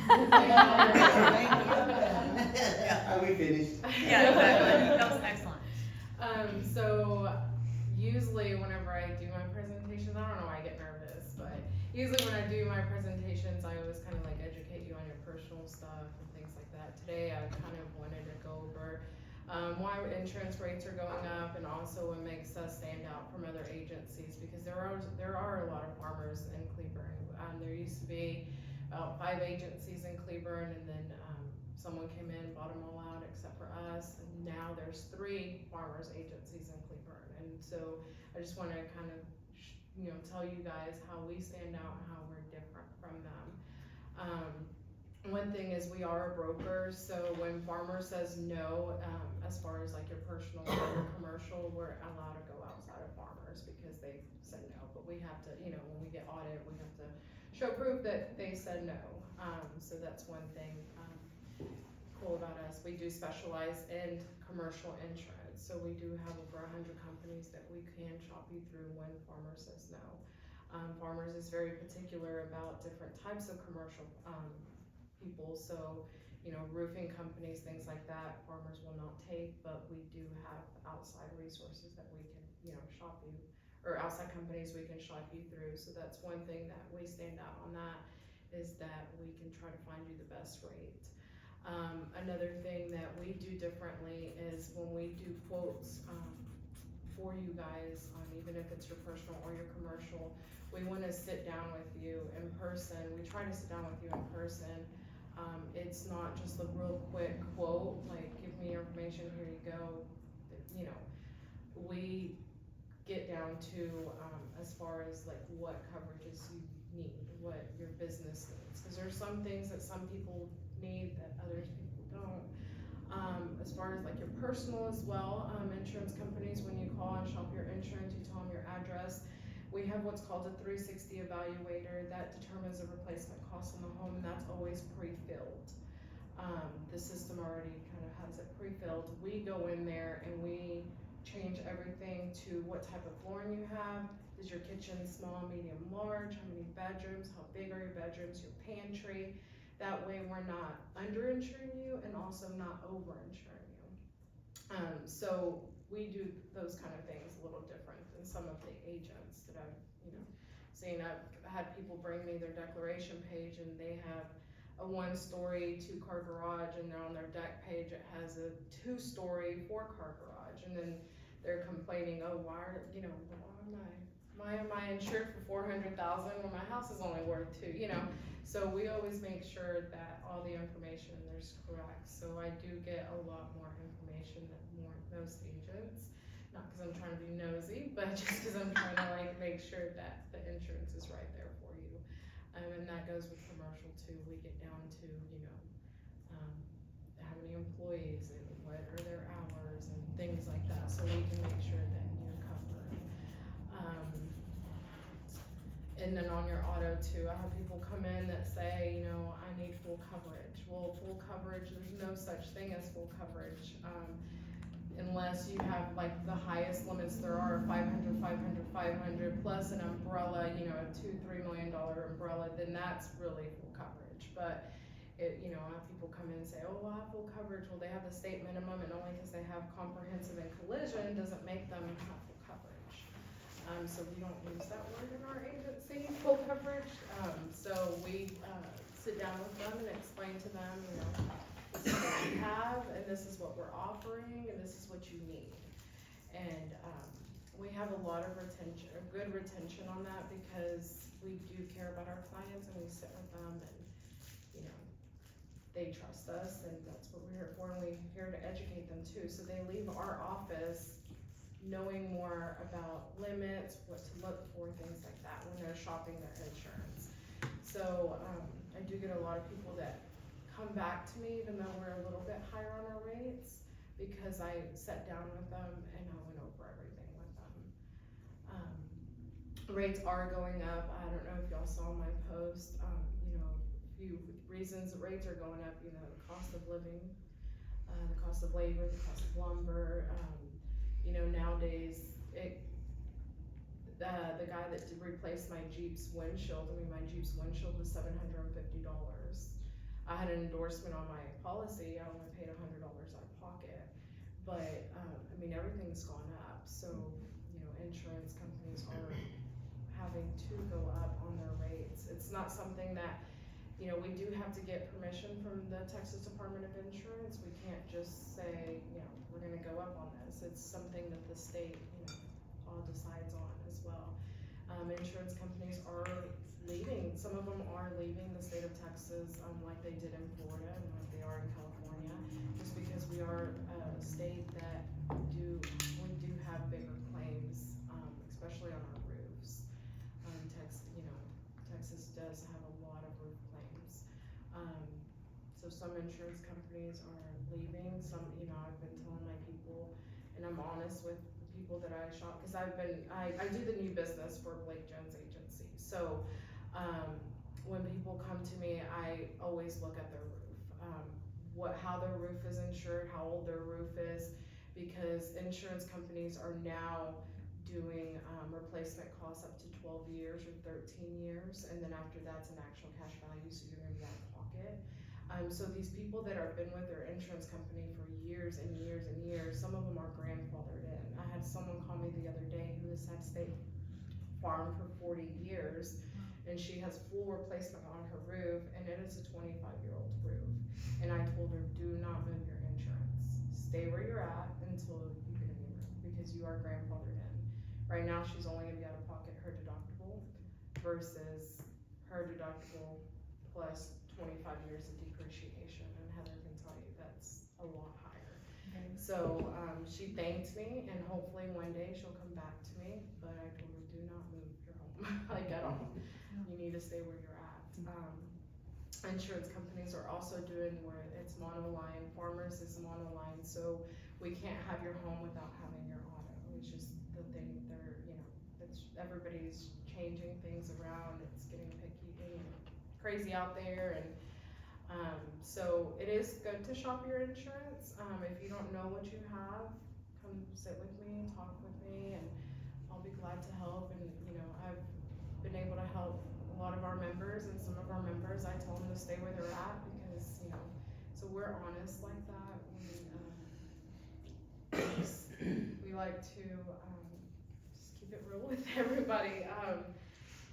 Are we finished? Yeah, exactly. That was excellent. So usually whenever I do my presentations, I don't know why I get nervous, but usually when I do my presentations, I always kind of like educate you on your personal stuff and things like that. Today, I kind of wanted to go over why insurance rates are going up, and also what makes us stand out from other agencies, because there are a lot of farmers in Cleburne. There used to be about 5 agencies in Cleburne, and then someone came in, bought them all out except for us, and now there's 3 farmers agencies in Cleburne. And so I just want to kind of tell you guys how we stand out and how we're different from them. One thing is we are a broker, so when farmer says no, as far as like your personal or your commercial, we're allowed to go outside of farmers because they said no. But we have to, when we get audited, we have to show proof that they said no. So that's one thing cool about us. We do specialize in commercial insurance, so we do have over 100 companies that we can shop you through when farmer says no. Farmers is very particular about different types of commercial people, so roofing companies, things like that, farmers will not take, but we do have outside resources that we can shop you, or outside companies we can shop you through. So that's one thing that we stand out on, that is that we can try to find you the best rate. Another thing that we do differently is when we do quotes for you guys, even if it's your personal or your commercial, we want to sit down with you in person. We try to sit down with you in person. It's not just a real quick quote, like give me your information, here you go. We get down to as far as like what coverages you need, what your business needs, because there's some things that some people need that others people don't. As far as like your personal as well, insurance companies, when you call and shop your insurance, you tell them your address. We have what's called a 360 evaluator that determines the replacement cost on the home, and that's always pre-filled. The system already kind of has it pre-filled. We go in there and we change everything to what type of flooring you have. Is your kitchen small, medium, large? How many bedrooms? How big are your bedrooms? Your pantry? That way we're not underinsuring you and also not overinsuring you. So we do those kind of things a little different than some of the agents that I've seen. I've had people bring me their declaration page and they have a 1-story 2-car garage, and then on their deck page it has a 2-story 4-car garage, and then they're complaining, oh, why am I insured for $400,000 when my house is only worth $2? So we always make sure that all the information in there is correct. So I do get a lot more information than most agents, not because I'm trying to be nosy, but just because I'm trying to like make sure that the insurance is right there for you. And that goes with commercial too. We get down to how many employees and what are their hours and things like that, so we can make sure that you're covered. And then on your auto too, I have people come in that say, I need full coverage. Well, full coverage, there's no such thing as full coverage, unless you have like the highest limits there are, 500, 500, 500, plus an umbrella, a $2-3 million umbrella, then that's really full coverage. But I have people come in and say, oh, I have full coverage. Well, they have the state minimum, and only because they have comprehensive and collision doesn't make them have full coverage. So we don't use that word in our agency, full coverage. So we sit down with them and explain to them, this is what we have, and this is what we're offering, and this is what you need. And we have a lot of retention, or good retention on that, because we do care about our clients, and we sit with them, and they trust us, and that's what we're here for, and we're here to educate them too. So they leave our office knowing more about limits, what to look for, things like that when they're shopping their insurance. So I do get a lot of people that come back to me even though we're a little bit higher on our rates, because I sat down with them and I went over everything with them. Rates are going up. I don't know if y'all saw my post. A few reasons the rates are going up, the cost of living, the cost of labor, the cost of lumber. Nowadays, the guy that replaced my Jeep's windshield, my Jeep's windshield was $750. I had an endorsement on my policy, I only paid $100 out of pocket. But, I mean, everything's gone up, so, you know, insurance companies are having to go up on their rates. It's not something that, you know, we do have to get permission from the Texas Department of Insurance. We can't just say, you know, we're gonna go up on this. It's something that the state, you know, all decides on as well. Insurance companies are leaving, some of them are leaving the state of Texas, like they did in Florida and like they are in California, just because we are a state that we do have bigger claims, especially on our roofs. Texas does have a lot of roof claims. So some insurance companies are leaving, some, you know, I've been telling my people, and I'm honest with the people that I shop, cause I do the new business for Blake Jones Agency. So, when people come to me, I always look at their roof, how their roof is insured, how old their roof is, because insurance companies are now doing replacement costs up to 12 years or 13 years, and then after that's an actual cash value, so you're gonna be out of pocket. So these people that have been with their insurance company for years and years and years, some of them are grandfathered in. I had someone call me the other day who has had State Farm for 40 years, and she has full replacement on her roof, and it is a 25-year-old roof. And I told her, do not move your insurance. Stay where you're at until you get a new roof, because you are grandfathered in. Right now, she's only gonna be out of pocket her deductible versus her deductible plus 25 years of depreciation, and Heather can tell you that's a lot higher. Okay. So, she thanked me, and hopefully one day she'll come back to me, but I told her, do not move your home, like at all. You need to stay where you're at. Insurance companies are also doing where it's monoline, Farmers is monoline, so we can't have your home without having your auto. It's just the thing, everybody's changing things around, it's getting picky and crazy out there, and so it is good to shop your insurance. If you don't know what you have, come sit with me, talk with me, and I'll be glad to help. And you know, I've been able to help a lot of our members, and some of our members, I tell them to stay where they're at, because, you know, so we're honest like that. We like to just keep it real with everybody.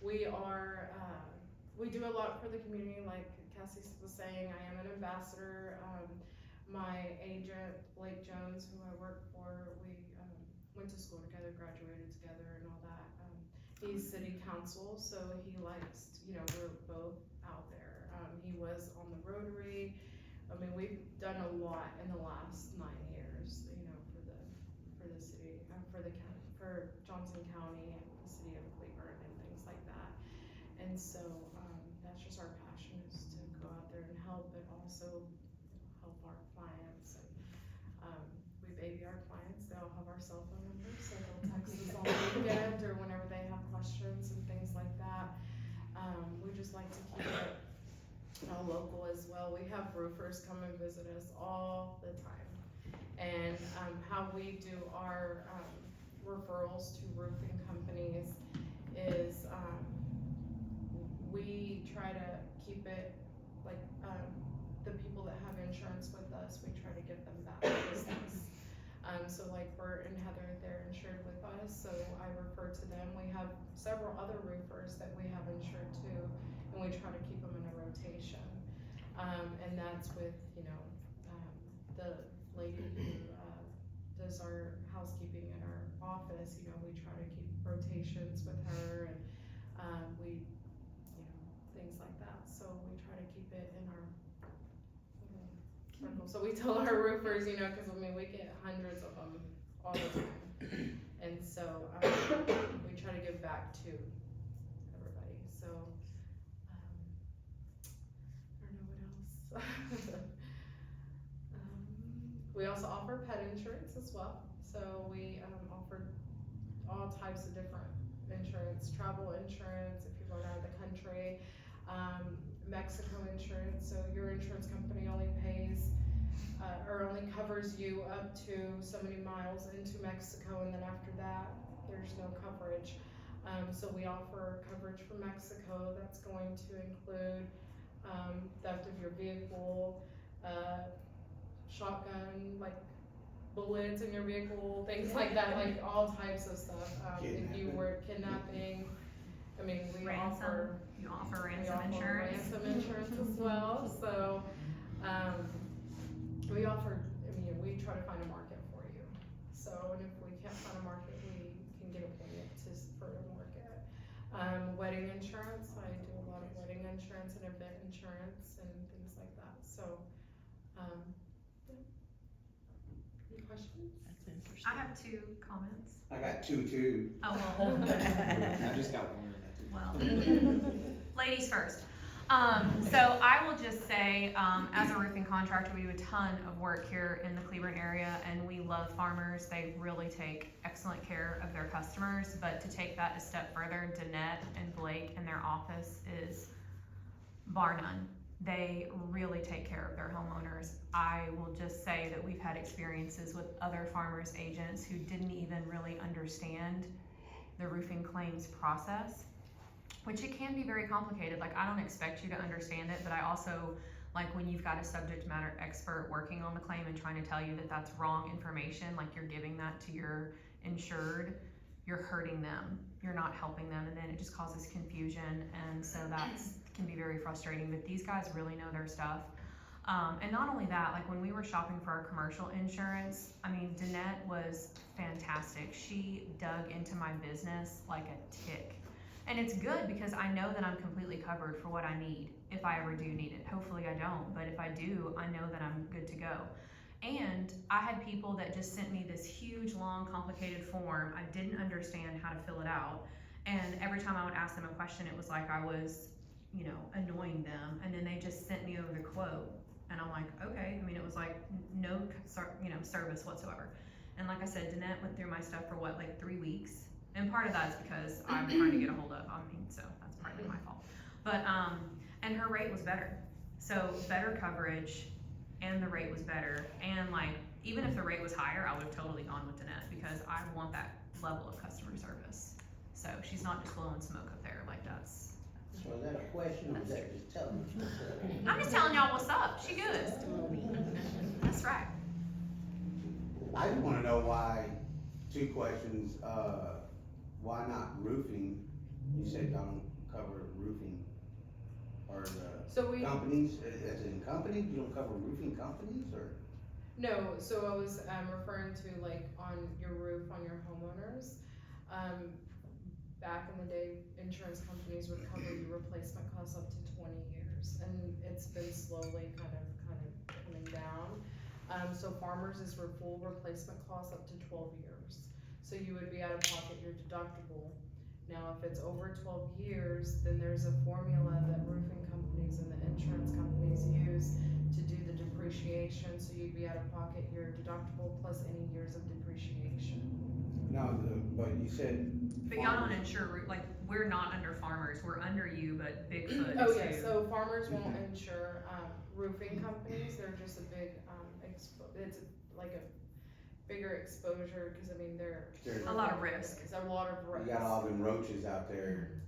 We do a lot for the community, like Cassie was saying. I am an ambassador. My agent, Blake Jones, who I work for, we went to school together, graduated together, and all that. He's city council, so he likes, you know, we're both out there. He was on the Rotary. I mean, we've done a lot in the last 9 years, you know, for the city, for Johnson County and the city of Cleburne and things like that. And so that's just our passion, is to go out there and help, but also help our clients. And we baby our clients. They all have our cell phone numbers, so they'll text us on the weekend or whenever they have questions and things like that. We just like to keep it local as well. We have roofers come and visit us all the time. And how we do our referrals to roofing companies is we try to keep it like the people that have insurance with us, we try to give them that business. So like Bert and Heather, they're insured with us, so I refer to them. We have several other roofers that we have insured too, and we try to keep them in a rotation. And that's with, you know, the lady who does our housekeeping in our office. You know, we try to keep rotations with her, and we, you know, things like that. So we try to keep it in our circle. So we tell our roofers, you know, because I mean, we get hundreds of them all the time. And so we try to give back to everybody. So I don't know what else. We also offer pet insurance as well. So we offer all types of different insurance, travel insurance if you're going out of the country, Mexico insurance. So your insurance company only pays or only covers you up to so many miles into Mexico, and then after that, there's no coverage. So we offer coverage for Mexico. That's going to include theft of your vehicle, shotgun, like bullets in your vehicle, things like that, like all types of stuff. If you were kidnapping, I mean, we offer ransom insurance. ransom insurance as well, so, we offer, I mean, we try to find a market for you. So, and if we can't find a market, we can get a payment for a market. Wedding insurance, I do a lot of wedding insurance and event insurance and things like that, so, yeah. Any questions? That's interesting. I have 2 comments. I got two too. Oh, well. I just got one. Well, ladies first. So I will just say, as a roofing contractor, we do a ton of work here in the Cleburne area, and we love farmers. They really take excellent care of their customers. But to take that a step further, Danette and Blake in their office is bar none. They really take care of their homeowners. I will just say that we've had experiences with other farmers agents who didn't even really understand the roofing claims process, which it can be very complicated. Like, I don't expect you to understand it, but I also, like, when you've got a subject matter expert working on the claim and trying to tell you that that's wrong information, like you're giving that to your insured, you're hurting them, you're not helping them, and then it just causes confusion, and so that's can be very frustrating. But these guys really know their stuff. And not only that, like when we were shopping for our commercial insurance, I mean, Danette was fantastic. She dug into my business like a tick. And it's good because I know that I'm completely covered for what I need if I ever do need it. Hopefully I don't, but if I do, I know that I'm good to go. And I had people that just sent me this huge, long, complicated form. I didn't understand how to fill it out. And every time I would ask them a question, it was like I was, you know, annoying them. And then they just sent me over the quote. And I'm like, okay. I mean, it was like no, you know, service whatsoever. And like I said, Danette went through my stuff for what, like 3 weeks? And part of that's because I'm trying to get a hold of, I mean, so that's partly my fault. But, and her rate was better. So better coverage, and the rate was better. And like, even if the rate was higher, I would have totally gone with Danette because I want that level of customer service. So she's not just blowing smoke up there, like that's. So is that a question or is that just telling us what's up? I'm just telling y'all what's up, she good. That's right. I just wanna know why, 2 questions, why not roofing? You said y'all don't cover roofing, or So we, companies, as in companies, you don't cover roofing companies, or? no, so I was, referring to like on your roof, on your homeowners. Back in the day, insurance companies would cover your replacement costs up to 20 years, and it's been slowly kind of coming down. So farmers is for full replacement costs up to 12 years. So you would be out of pocket your deductible. Now, if it's over 12 years, then there's a formula that roofing companies and the insurance companies use to do the depreciation, so you'd be out of pocket your deductible plus any years of depreciation. No, but you said. But y'all don't insure, like, we're not under farmers, we're under you, but Bigfoot Oh is yeah, who? so farmers won't insure, roofing companies, they're just a big, it's like a bigger exposure, cause I mean, they're. There's A lot of risk. It's a lot of risk. You got all them roaches out there.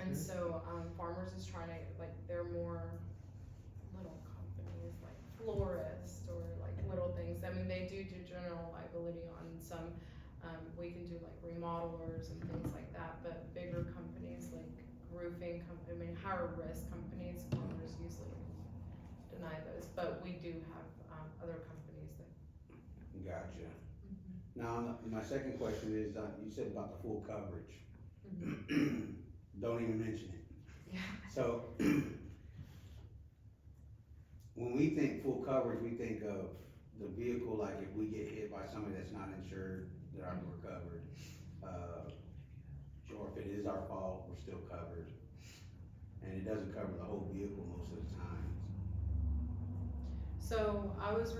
And so, farmers is trying to, like, they're more little companies, like florist, or like little things, I mean, they do general liability on some, we can do like remodelers and things like that, but bigger companies like roofing I mean, higher risk companies, farmers usually deny those, but we do have, other companies that. Gotcha. Now, my second question is, you said about the full coverage. Don't even mention it. Yeah. So, when we think full coverage, we think of the vehicle, like if we get hit by somebody that's not insured, that we're covered. Or if it is our fault, we're still covered. And it doesn't cover the whole vehicle most of the time. So I was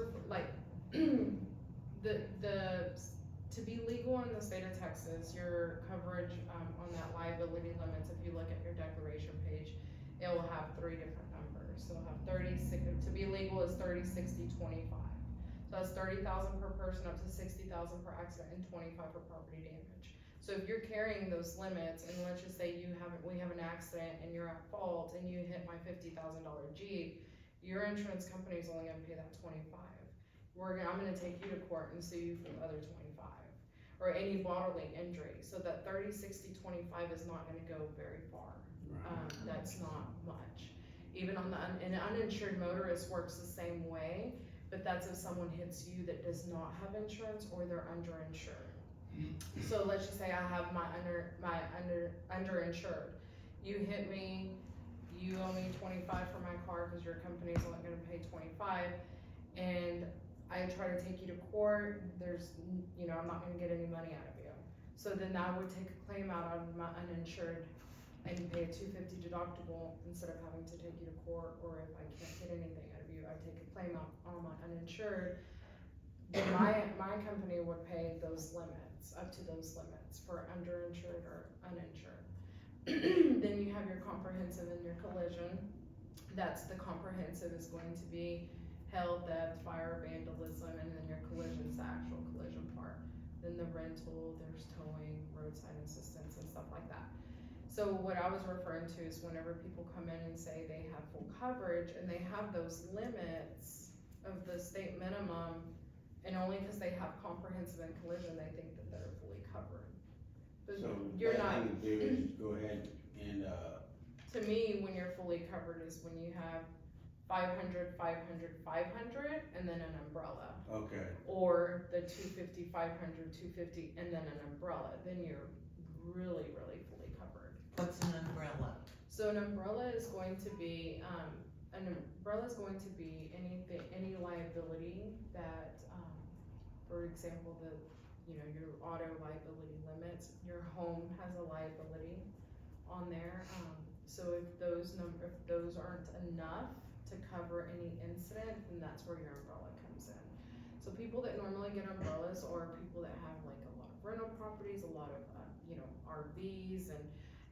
to be legal in the state of Texas, your coverage on that liability limits, if you look at your declaration page, it will have 3 different numbers. So it'll have 36, to be legal is 30, 60, 25. So that's 30,000 per person up to 60,000 per accident and 25 for property damage. So if you're carrying those limits, and let's just say we have an accident and you're at fault and you hit my $50,000 Jeep, your insurance company is only gonna pay that 25. I'm gonna take you to court and sue you for the other 25. Or any bodily injury, so that 30, 60, 25 is not gonna go very far. That's not much. Even on an uninsured motorist works the same way, but that's if someone hits you that does not have insurance or they're underinsured. So let's just say I have my underinsured. You hit me, you owe me 25 for my car because your company's only gonna pay 25, and I try to take you to court, I'm not gonna get any money out of you. So then I would take a claim out of my uninsured and pay a $250 deductible instead of having to take you to court, or if I can't get anything out of you, I take a claim out on my uninsured. Then my company would pay those limits, up to those limits for underinsured or uninsured. Then you have your comprehensive and your collision. That's the comprehensive is going to be hail, theft, fire, vandalism, and then your collision's the actual collision part. Then the rental, there's towing, roadside assistance, and stuff like that. So what I was referring to is whenever people come in and say they have full coverage and they have those limits of the state minimum, and only because they have comprehensive and collision, they think that they're fully covered. But So you're best not. thing to do is go ahead and, To me, when you're fully covered is when you have 500, 500, 500, and then an umbrella. okay, Or the 250, 500, 250, and then an umbrella. Then you're really, really fully covered. What's an umbrella? So an umbrella is going to be, any liability that, for example, your auto liability limits, your home has a liability on there. So if those aren't enough to cover any incident, then that's where your umbrella comes in. So people that normally get umbrellas are people that have like a lot of rental properties, a lot of, RVs and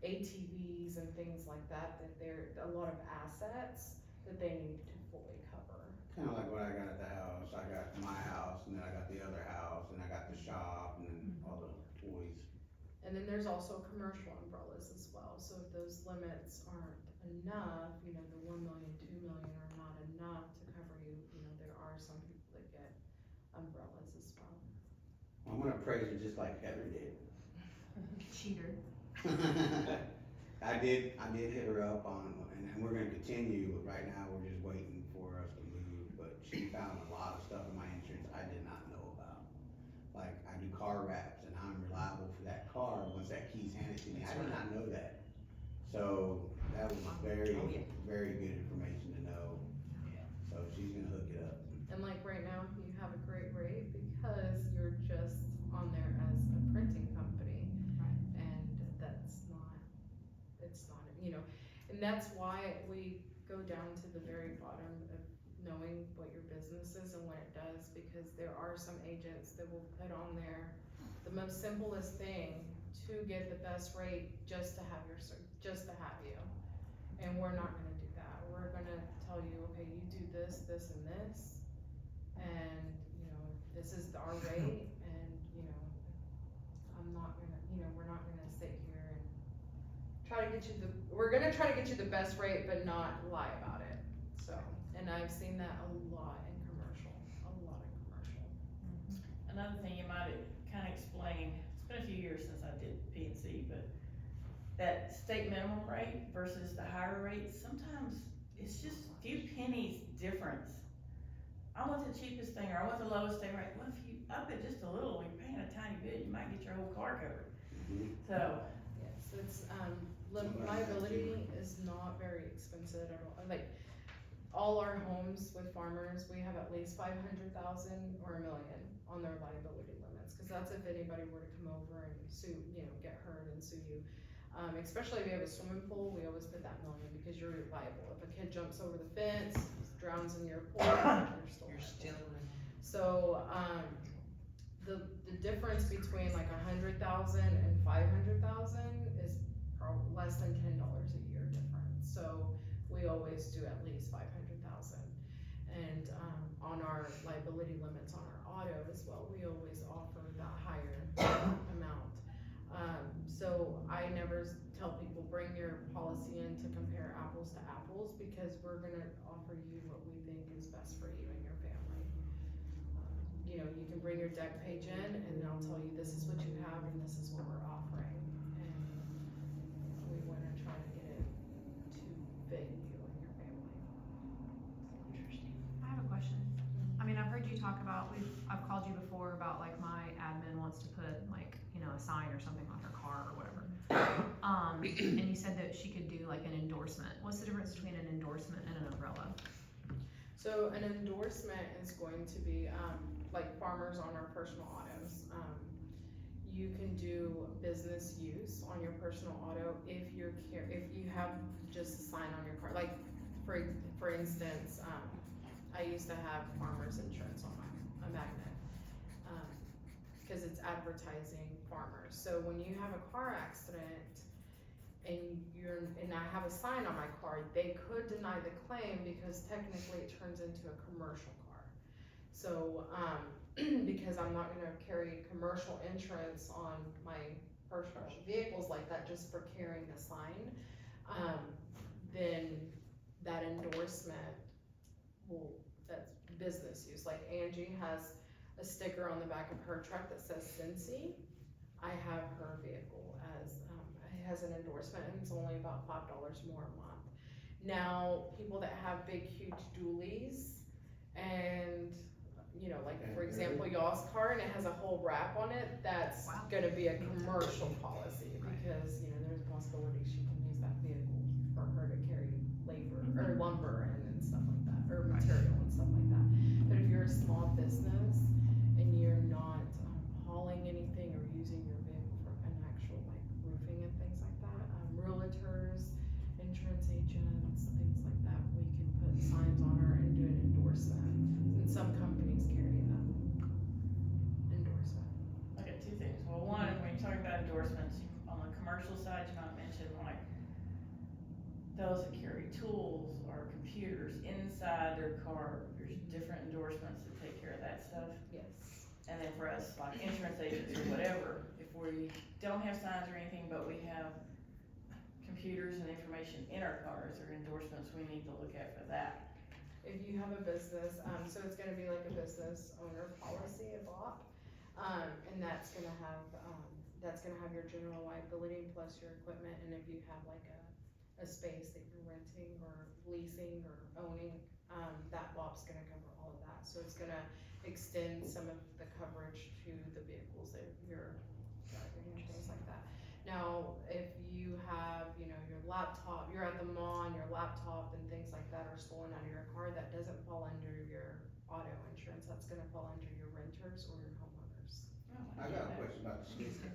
ATVs and things like that, they're a lot of assets that they need to fully cover. kinda like what I got at the house, I got my house, and then I got the other house, and I got the shop, and then all the toys. And then there's also commercial umbrellas as well, so if those limits aren't enough, the 1 million, 2 million are not enough to cover you, there are some people that get umbrellas as well. I'm gonna praise her just like Heather did. Cheater. I did hit her up on, and we're gonna continue, but right now, we're just waiting for us to move, but she found a lot of stuff in my insurance I did not know about. Like, I do car wraps, and I'm reliable for that car, once that key's handed to me, I did not know that. So, that was very, very good information to know, so she's gonna hook it up. And like right now, you have a great rate because you're just on there as a printing company. Right. And it's not, and that's why we go down to the very bottom of knowing what your business is and what it does, because there are some agents that will put on there the most simplest thing to get the best rate just to have you. And we're not gonna do that. We're gonna tell you, okay, you do this, this, and this, and, this is our rate, and, we're not gonna sit here and we're gonna try to get you the best rate, but not lie about it, so. And I've seen that a lot in commercial. Another thing you might kinda explain, it's been a few years since I did P&C, but that state minimum rate versus the higher rate, sometimes it's just a few pennies difference. I want the cheapest thing, or I want the lowest thing, right? Well, if you up it just a little, you're paying a tiny bit, you might get your whole car covered. So, Yes, it's, liability is not very expensive at all. Like, all our homes with farmers, we have at least 500,000 or $1 million on their liability limits, cause that's if anybody were to come over and sue, get hurt and sue you. Especially if you have a swimming pool, we always put that $1 million because you're liable. If a kid jumps over the fence, drowns in your pool, you're still liable. So, the difference between like 100,000 and 500,000 is less than $10 a year difference. So we always do at least 500,000. And on our liability limits on our auto as well, we always offer the higher amount. So I never tell people, bring your policy in to compare apples to apples, because we're gonna offer you what we think is best for you and your family. You know, you can bring your deck page in and I'll tell you, this is what you have and this is what we're offering. And we wanna try to get it to fit you and your family. Interesting. I have a question. I mean, I've heard you talk about, I've called you before about like my admin wants to put like, you know, a sign or something on her car or whatever. And you said that she could do like an endorsement. What's the difference between an endorsement and an umbrella? So an endorsement is going to be, like farmers on our personal autos. You can do business use on your personal auto if you have just a sign on your car. Like, for instance, I used to have farmers insurance on a magnet, cause it's advertising farmers. So when you have a car accident and I have a sign on my car, they could deny the claim because technically it turns into a commercial car. So, because I'm not gonna carry commercial insurance on my personal vehicles like that just for carrying the sign, then that endorsement that's business use. Like Angie has a sticker on the back of her truck that says Cincy. I have her vehicle as, it has an endorsement and it's only about $5 more a month. Now, people that have big, huge dualies and, you know, like for example, y'all's car and it has a whole wrap on it, that's Wow. gonna be a commercial policy because, you know, there's a possibility she can use that vehicle for her to carry labor or lumber and stuff like that, or material and stuff like that. But if you're a small business and you're not hauling anything or using your vehicle for an actual like roofing and things like that, realtors, insurance agents, things like that, we can put signs on her and do an endorsement. And some companies carry that endorsement. I got two things. Well, one, when you're talking about endorsements, on the commercial side, you might mention like those that carry tools or computers inside their car. There's different endorsements that take care of that stuff. Yes. And then for us, like insurance agents or whatever, if we don't have signs or anything, but we have computers and information in our cars or endorsements, we need to look at for that. If you have a business, so it's gonna be like a business owner policy, a BOP, and that's gonna have your general liability plus your equipment, and if you have like a space that you're renting or leasing or owning, that BOP's gonna cover all of that, so it's gonna extend some of the coverage to the vehicles that you're driving and things like that. Now, if you have, you know, your laptop, you're at the mall and your laptop and things like that are stolen out of your car, that doesn't fall under your auto insurance, that's gonna fall under your renters or your homeowners. Oh, I got a question about the sticker.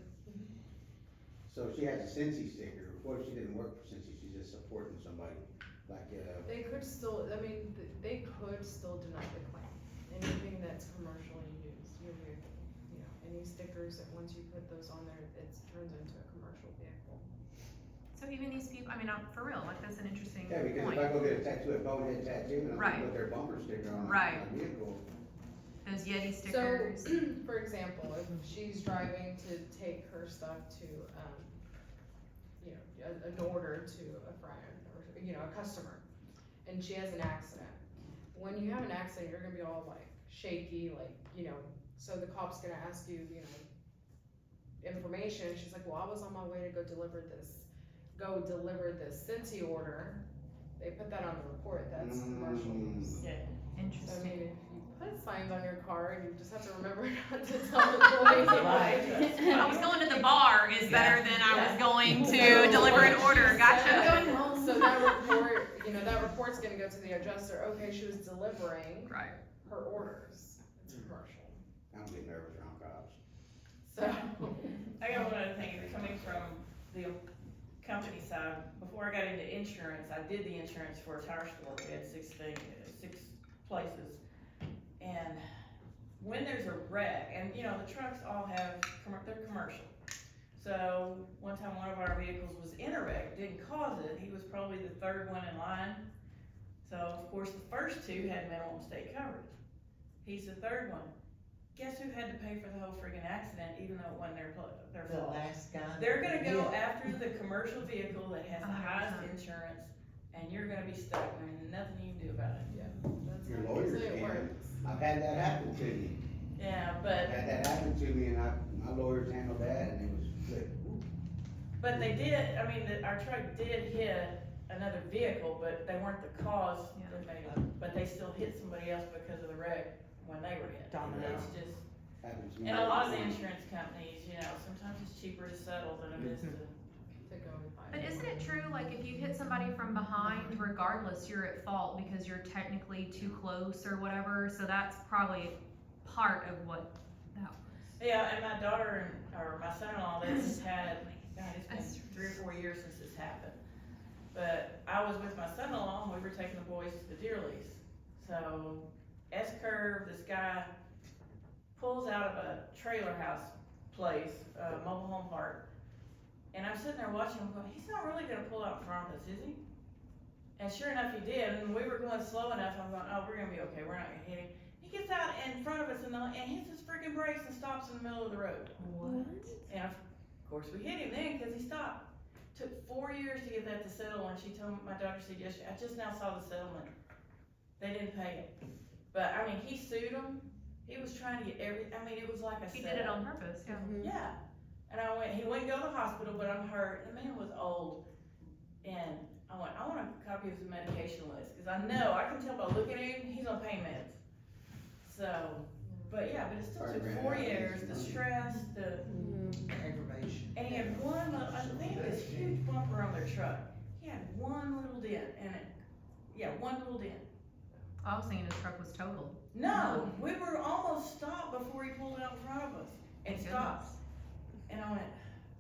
So she has a Cincy sticker, what if she didn't work for Cincy, she's just supporting somebody, like, They could still, I mean, they could still deny the claim, anything that's commercially used, your vehicle, you know, any stickers that once you put those on there, it turns into a commercial vehicle. So even these people, I mean, for real, like that's an interesting yeah, because point. if I go get a tattoo, a bonehead tattoo, and I Right. put their bumper sticker on Right. my vehicle. Those Yeti So, stickers. for example, if she's driving to take her stuff to, you know, an order to a friend or, you know, a customer, and she has an accident. When you have an accident, you're gonna be all like shaky, like, you know, so the cop's gonna ask you, you know, information. She's like, well, I was on my way to go deliver this Cincy order. They put that on the report, that's commercial use. Yeah. I Interesting. mean, if you put signs on your car, you just have to remember not to tell the police. Right. I was going to the bar is better than I was going to deliver an order. Gotcha. So that report, you know, that report's gonna go to the adjuster, okay, she was delivering Right. her orders, it's commercial. I'm getting nervous around cops. So, I got one other thing, coming from the company side, before I got into insurance, I did the insurance for a tire store, we had 6 places. And when there's a wreck, and you know, the trucks all have, they're commercial. So, one time one of our vehicles was in a wreck, didn't cause it, he was probably the 3rd one in line. So, of course, the first 2 had minimum state coverage. He's the 3rd one. guess who had to pay for the whole friggin' accident, even though it wasn't their The fault? last guy. They're gonna go Yeah. after the commercial vehicle that has the 100%. highest insurance, and you're gonna be stuck, and there's nothing you can do about it. Yeah, that's Your how lawyers usually it can. works. I've had that happen to me. Yeah, I've but, had that happen to me and my lawyers handled that and it was good. but they did, I mean, our truck did hit another vehicle, but they weren't the cause Yeah. that made it, but they still hit somebody else because of the wreck when they were hit. Domino. It's just, Happened to me. and a lot of the insurance companies, you know, sometimes it's cheaper to settle than it is to. To go and buy. But isn't it true, like, if you hit somebody from behind, regardless, you're at fault because you're technically too close or whatever, so that's probably part of what that was. Yeah, and my daughter or my son-in-law, they just had, God, it's been 3 or 4 years since this happened. But I was with my son-in-law, and we were taking the boys to the deer lease. So, S-curve, this guy pulls out of a trailer house place, mobile home park. And I'm sitting there watching him going, he's not really gonna pull out in front of us, is he? And sure enough, he did, and we were going slow enough, I'm going, oh, we're gonna be okay, we're not gonna hit him. He gets out in front of us and hits his freaking brakes and stops in the middle of the road. What? And of course, we hit him then, cause he stopped. Took 4 years to get that to settle, and she told my daughter, said yesterday, I just now saw the settlement. They didn't pay it. But, I mean, he sued them, he was trying to get it was like a He did it setup. on purpose, yeah. Yeah, and he wouldn't go to the hospital, but I'm hurt, the man was old, and I want a copy of his medication list, cause I know, I can tell by looking at him, he's on pain meds. So, but yeah, but it still Sorry, took Brandon, 4 I years, think the it's stress, the, Aggravation. and he had one, they had this huge bumper on their truck, he had one little dent in it, one little dent. I was thinking his truck was totaled. No, we were almost stopped before he pulled out in front of us and Thank stopped, and I went.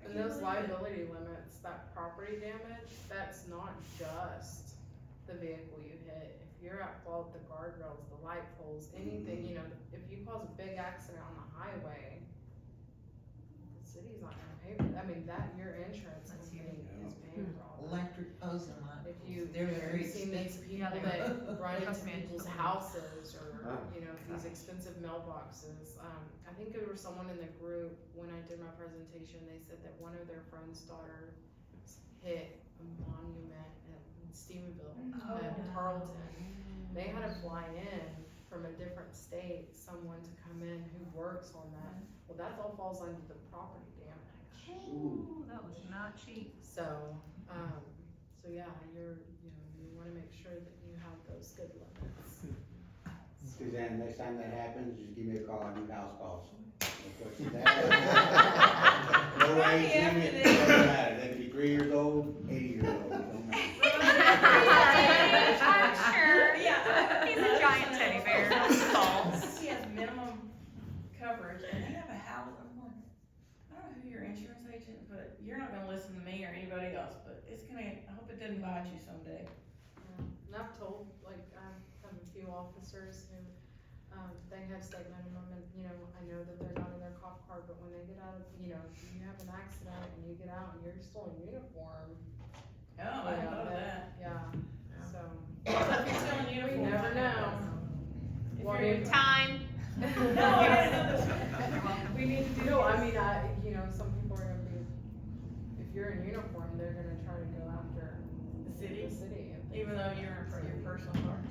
I And can't those believe it. liability limits, that property damage, that's not just the vehicle you hit. If you're at fault, the guardrails, the light poles, anything, you know, if you cause a big accident on the highway, the city's not gonna pay for that. I mean, your insurance That's company is paying for all that. Electric poles and light. If you, They're very you've seen these expensive. people Yeah, that run into Trust me, I people's totally- houses or, Oh. you know, these expensive mailboxes. I think there was someone in the group, when I did my presentation, they said that one of their friend's daughter hit a monument in Stephenville, Oh, at wow. Tarleton. They had to fly in from a different state, someone to come in who works on that. Well, that all falls under the property damage. Ooh, that was not cheap. So yeah, you wanna make sure that you have those good limits. Suzanne, next time that happens, just give me a call, I do house calls. No questions asked. No Right age after limit, this. doesn't matter, they can be 3 years old, 80 years old, don't matter. I'm sure. Yeah. He's a giant teddy bear. False. He has minimum coverage, and they have a house, I'm like, I don't know who your insurance agent, but you're not gonna listen to me or anybody else, but it's gonna, I hope it doesn't bite you someday. And I've told, like, I have a few officers who, they have state minimum and, you know, I know that they're not in their cop car, but when they get out of, you know, if you have an accident and you get out and you're still in uniform. Oh, I love that. Yeah, so. So if you're still in We uniform. never know. If Well, you're in. Time. No, I didn't know this. You're welcome. We need to do, no, I mean, you know, some people are gonna be, if you're in uniform, they're gonna try to go after The city, the city. and things even though like you're that. in your personal car.